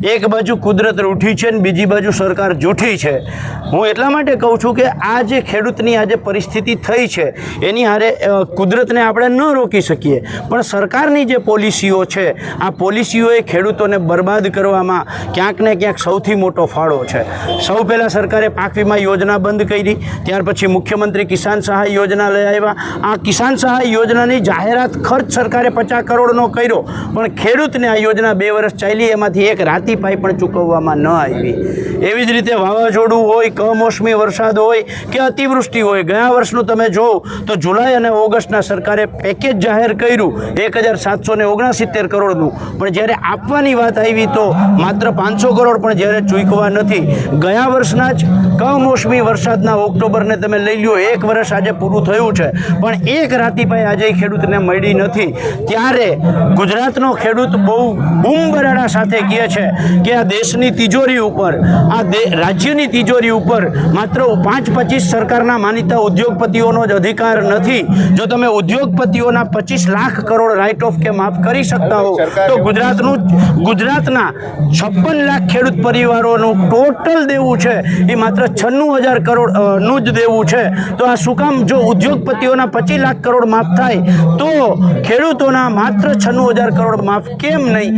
એક બાજુ કુદરત રૂઠી છે ને બીજી બાજુ સરકાર જૂઠી છે। હું એટલા માટે કહું છું કે આ જે ખેડૂતની આજે પરિસ્થિતિ થઈ છે એની હારે કુદરતને આપણે ન રોકી શકીએ, પણ સરકારની જે પોલિસીઓ છે આ પોલિસીઓએ ખેડૂતોને બરબાદ કરવામાં ક્યાંક ને ક્યાંક સૌથી મોટો ફાળો છે। સૌ પહેલાં સરકારે પાક વીમા યોજના બંધ કરી, ત્યાર પછી મુખ્યમંત્રી કિસાન સહાય યોજના લઈ આવ્યા। આ કિસાન સહાય યોજનાની જાહેરાત ખર્ચ સરકારે 50 કરોડનો કર્યો, પણ ખેડૂતને આ યોજના 2 વર્ષ ચાલી એમાંથી એક રાતી પાઈ પણ ચૂકવવામાં ન આવી। એવી જ રીતે વાવાઝોડું હોય, કમોસમી વરસાદ હોય કે અતિવૃષ્ટિ હોય, ગયા વર્ષનું તમે જોવો તો જુલાઈ અને ઓગસ્ટના સરકારે પેકેજ જાહેર કર્યું 1769 કરોડનું, પણ જ્યારે આપવાની વાત આવી તો માત્ર 500 કરોડ પણ જ્યારે ચૂકવા નથી। ગયા વર્ષના જ કમોસમી વરસાદના ઓક્ટોબરને તમે લઈ લ્યો, 1 વર્ષ આજે પૂરું થયું છે પણ એક રાતીપાઈ આજે ખેડૂતને મળી નથી। ત્યારે ગુજરાતનો ખેડૂત બહુ બૂમ બરાડા સાથે કહે છે કે આ દેશની તિજોરી ઉપર, આ રાજ્યની તિજોરી ઉપર માત્ર 5-25 સરકારના માનીતા ઉદ્યોગપતિઓનો જ અધિકાર નથી। જો તમે ઉદ્યોગપતિઓના 25 લાખ કરોડ રાઇટ ઓફ કે માફ કરી શકતા હો તો ગુજરાતના 56 લાખ ખેડૂત પરિવારોનું ટોટલ દેવું છે એ માત્ર 96,000 કરોડનું જ દેવું છે। તો આ શું કામ? જો ઉદ્યોગપતિઓના 25 લાખ કરોડ માફ થાય તો ખેડૂતોના માત્ર 96,000 કરોડ માફ કેમ નહીં?